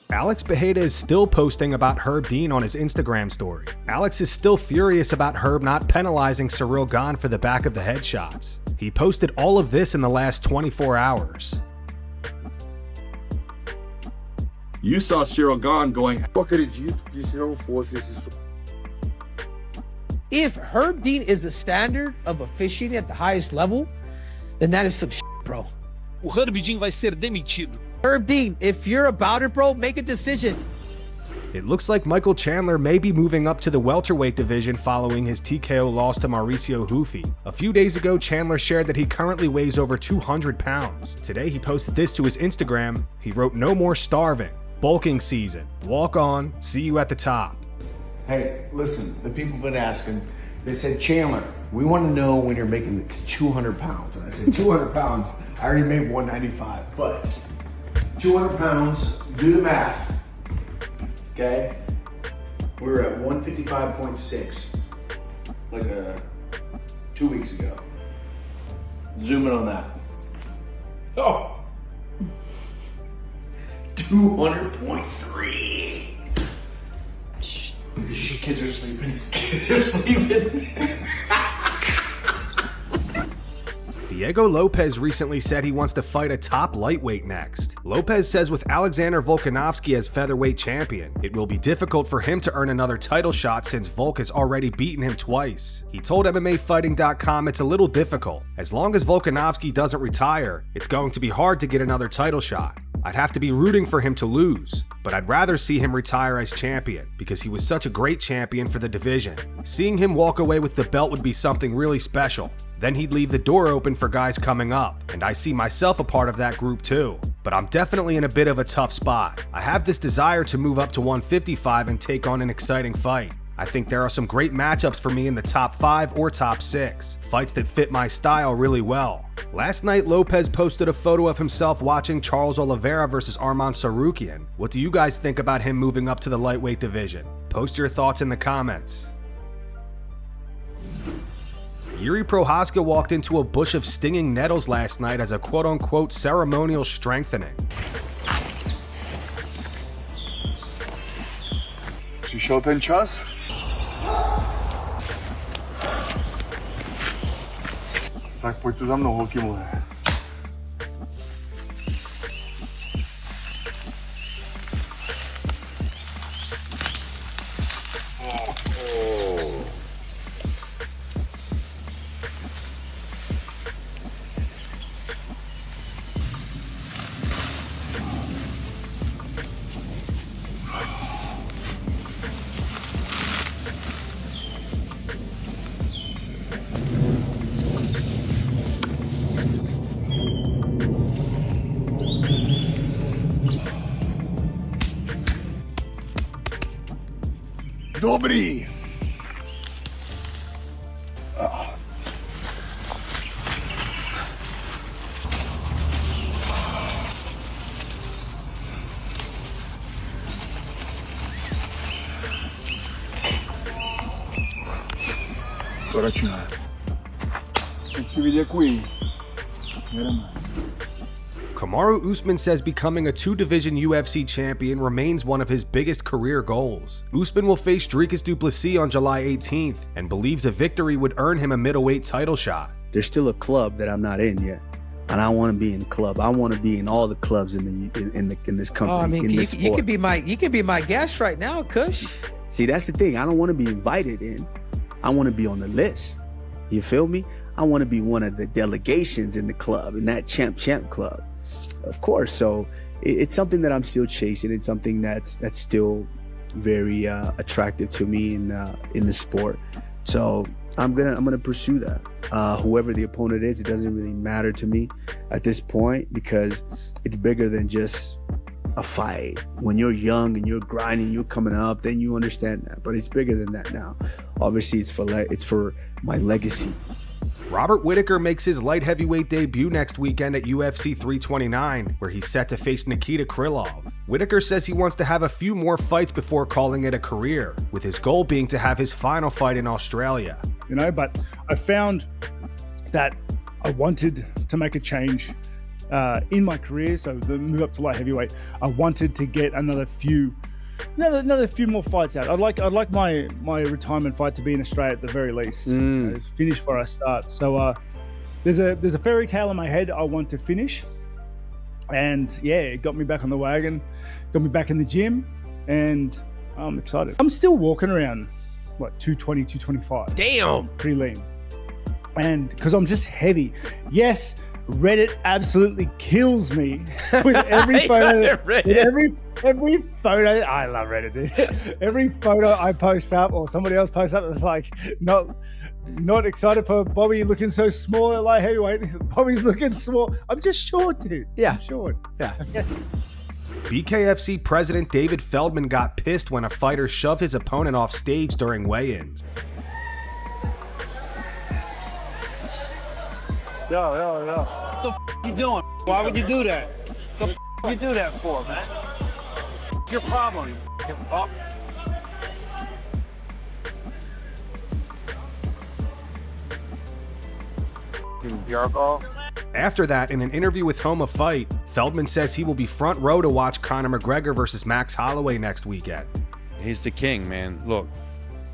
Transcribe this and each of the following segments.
Alex Bejeda is still posting about Herb Dean on his Instagram story. Alex is still furious about Herb not penalizing Ciryl Gane for the back of the head shots. He posted all of this in the last 24 hours. You saw Ciryl Gane going. If Herb Dean is the standard of officiating at the highest level, then that is some shit, bro. O Herb Dean vai ser demitido. Herb Dean, if you're about it, bro, make a decision. It looks like Michael Chandler may be moving up to the welterweight division following his TKO loss to Mauricio Hufi. A few days ago, Chandler shared that he currently weighs over 200 pounds. Today, he posted this to his Instagram. He wrote, "No more starving. Bulking season. Walk on. See you at the top." Hey, listen, the people have been asking. They said, Chandler, we want to know when you're making it to 200 pounds. And I said, 200 pounds? I already made 195. But 200 pounds, do the math. Okay? We're at 155.6 like 2 weeks ago. Zoom in on that. Oh! 200.3. Kids are sleeping. Kids are sleeping. Diego Lopes recently said he wants to fight a top lightweight next. Lopes says with Alexander Volkanovski as featherweight champion, it will be difficult for him to earn another title shot since Volk has already beaten him twice. He told MMAfighting.com it's a little difficult. As long as Volkanovski doesn't retire, it's going to be hard to get another title shot. I'd have to be rooting for him to lose, but I'd rather see him retire as champion because he was such a great champion for the division. Seeing him walk away with the belt would be something really special. Then he'd leave the door open for guys coming up, and I see myself a part of that group too. But I'm definitely in a bit of a tough spot. I have this desire to move up to 155 and take on an exciting fight. I think there are some great matchups for me in the top 5 or top 6, fights that fit my style really well. Last night, Lopes posted a photo of himself watching Charles Oliveira versus Arman Sarukian. What do you guys think about him moving up to the lightweight division? Post your thoughts in the comments. Jiri Prochazka walked into a bush of stinging nettles last night as a quote-unquote ceremonial strengthening. Przyszedł ten czas? Tak, pojď tu za mnou, holky moje. Dobrý. To radši ne. Teď si vyděkuji. Jedeme. Kamaru Usman says becoming a 2-division UFC champion remains one of his biggest career goals. Usman will face Dricus du Plessis on July 18th and believes a victory would earn him a middleweight title shot. There's still a club that I'm not in yet, and I want to be in the club. I want to be in all the clubs in this company. Oh, I mean, in this you sport. could be my guest right now, Kush. See, that's the thing. I don't want to be invited in. I want to be on the list. You feel me? I want to be one of the delegations in the club, in that champ club. Of course, so it's something that I'm still chasing. It's something that's still very attractive to me in the sport. So I'm gonna pursue that. Whoever the opponent is, it doesn't really matter to me at this point because it's bigger than just a fight. When you're young and you're grinding, you're coming up, then you understand that. But it's bigger than that now. Obviously, it's for my legacy. Robert Whittaker makes his light heavyweight debut next weekend at UFC 329, where he's set to face Nikita Krylov. Whittaker says he wants to have a few more fights before calling it a career, with his goal being to have his final fight in Australia. But I found that I wanted to make a change in my career, so the move up to light heavyweight, I wanted to get another few more fights out. I'd like my retirement fight to be in Australia at the very least. Finish where I start. So there's a fairy tale in my head I want to finish, and yeah, it got me back on the wagon, got me back in the gym, and I'm excited. I'm still walking around, 220, 225. Damn. Pretty lean. And because I'm just heavy. Yes, Reddit absolutely kills me with every photo. With every photo. I love Reddit, dude. Every photo I post up or somebody else posts up, it's like not excited for Bobby looking so small at light heavyweight. Bobby's looking small. I'm just short, dude. Yeah. I'm short. Yeah. BKFC president David Feldman got pissed when a fighter shoved his opponent off stage during weigh-ins. Yo. What the f you doing? Why would you do that? What the f you do that for, man? What's your problem? You fuck? After that, in an interview with Home of Fight, Feldman says he will be front row to watch Conor McGregor versus Max Holloway next weekend. He's the king, man. Look,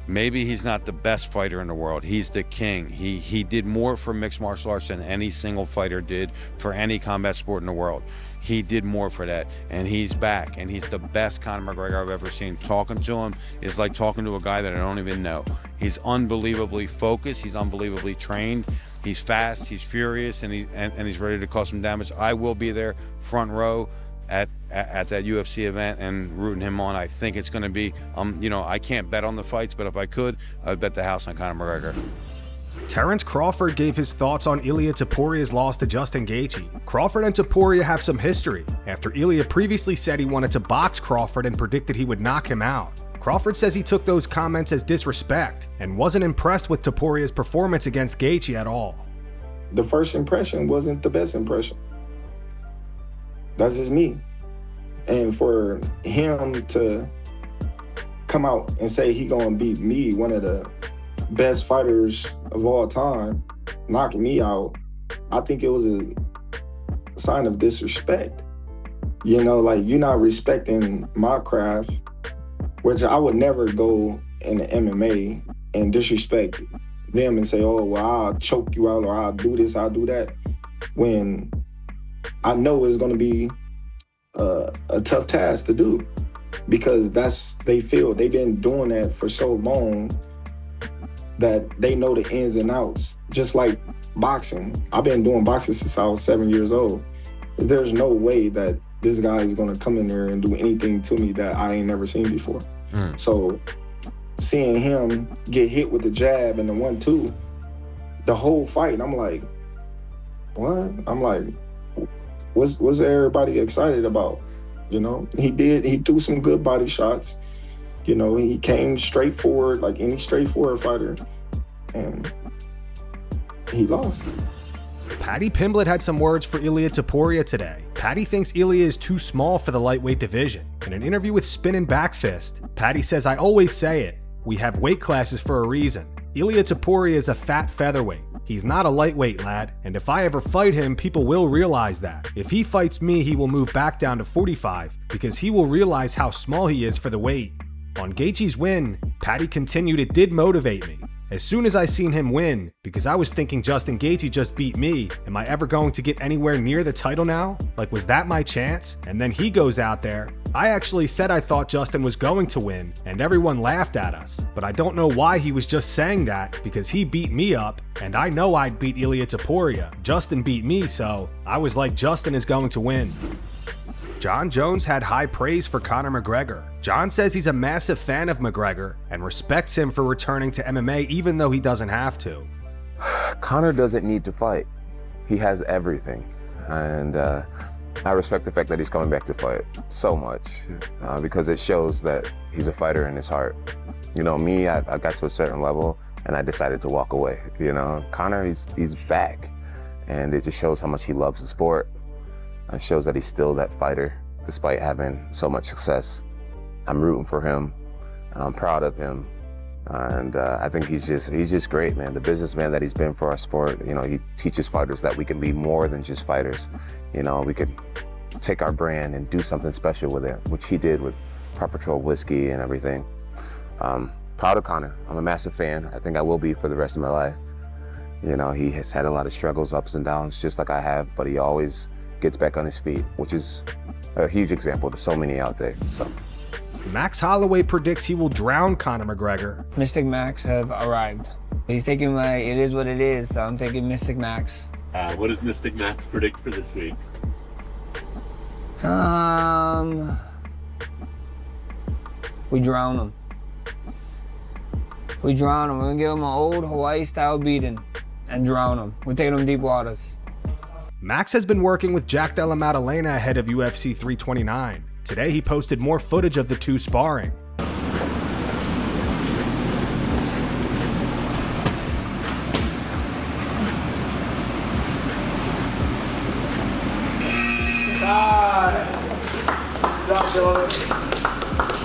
maybe he's not the best fighter in the world. He's the king. He did more for mixed martial arts than any single fighter did for any combat sport in the world. He did more for that, and he's back, and he's the best Conor McGregor I've ever seen. Talking to him is like talking to a guy that I don't even know. He's unbelievably focused. He's unbelievably trained. He's fast, he's furious, and he's ready to cause some damage. I will be there front row at that UFC event and rooting him on. I think it's going to be, I can't bet on the fights, but if I could, I'd bet the house on Conor McGregor. Terence Crawford gave his thoughts on Ilia Topuria's loss to Justin Gaethje. Crawford and Topuria have some history, after Ilia previously said he wanted to box Crawford and predicted he would knock him out. Crawford says he took those comments as disrespect and wasn't impressed with Topuria's performance against Gaethje at all. The first impression wasn't the best impression. That's just me. And for him to come out and say he gonna beat me, one of the best fighters of all time, knocking me out, I think it was a sign of disrespect. You're not respecting my craft, which I would never go in the MMA and disrespect them and say, oh, well, I'll choke you out or I'll do this, I'll do that, when I know it's gonna be a tough task to do, because they've been doing that for so long that they know the ins and outs. Just like boxing. I've been doing boxing since I was 7 years old. There's no way that this guy is gonna come in there and do anything to me that I ain't never seen before. So seeing him get hit with the jab and the 1-2, the whole fight, I'm like, what? I'm like, what's everybody excited about? He threw some good body shots. He came straight forward like any straightforward fighter, and he lost. Paddy Pimblett had some words for Ilia Topuria today. Paddy thinks Ilia is too small for the lightweight division. In an interview with Spin and Backfist, Paddy says, I always say it, we have weight classes for a reason. Ilia Topuria is a fat featherweight. He's not a lightweight, lad, and if I ever fight him, people will realize that. If he fights me, he will move back down to 45, because he will realize how small he is for the weight. On Gaethje's win, Paddy continued, it did motivate me. As soon as I seen him win, because I was thinking Justin Gaethje just beat me, am I ever going to get anywhere near the title now? Like, was that my chance? And then he goes out there. I actually said I thought Justin was going to win, and everyone laughed at us. But I don't know why he was just saying that, because he beat me up, and I know I'd beat Ilia Topuria. Justin beat me, so I was like, Justin is going to win. John Jones had high praise for Conor McGregor. John says he's a massive fan of McGregor and respects him for returning to MMA even though he doesn't have to. Conor doesn't need to fight. He has everything. And I respect the fact that he's coming back to fight so much because it shows that he's a fighter in his heart. Me, I got to a certain level and I decided to walk away. Conor, he's back. And it just shows how much he loves the sport. It shows that he's still that fighter despite having so much success. I'm rooting for him. I'm proud of him. And I think he's just great, man. The businessman that he's been for our sport. You know, he teaches fighters that we can be more than just fighters. You know, we could take our brand and do something special with it, which he did with Paw Patrol whiskey and everything. Proud of Conor. I'm a massive fan. I think I will be for the rest of my life. You know, he has had a lot of struggles, ups and downs, just like I have, but he always gets back on his feet, which is a huge example to so many out there. So. Max Holloway predicts he will drown Conor McGregor. Mystic Max have arrived. He's taking it is what it is, so I'm taking Mystic Max. What does Mystic Max predict for this week? We drown him. We drown him. We're gonna give him an old Hawaii-style beating and drown him. We're taking him deep waters. Max has been working with Jack Della Maddalena ahead of UFC 329. Today he posted more footage of the two sparring.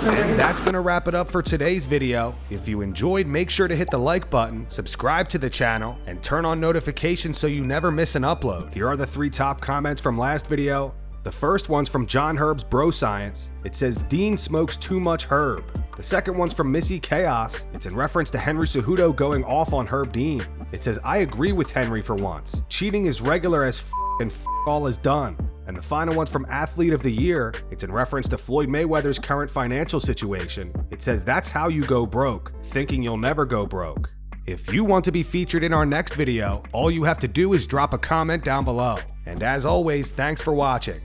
And that's gonna wrap it up for today's video. If you enjoyed, make sure to hit the like button, subscribe to the channel, and turn on notifications so you never miss an upload. Here are the 3 top comments from last video. The first one's from John Herb's Bro Science. It says, Dean smokes too much Herb. The second one's from Missy Chaos. It's in reference to Henry Cejudo going off on Herb Dean. It says, I agree with Henry for once. Cheating is regular as and all is done. And the final one's from Athlete of the Year. It's in reference to Floyd Mayweather's current financial situation. It says, that's how you go broke, thinking you'll never go broke. If you want to be featured in our next video, all you have to do is drop a comment down below. And as always, thanks for watching.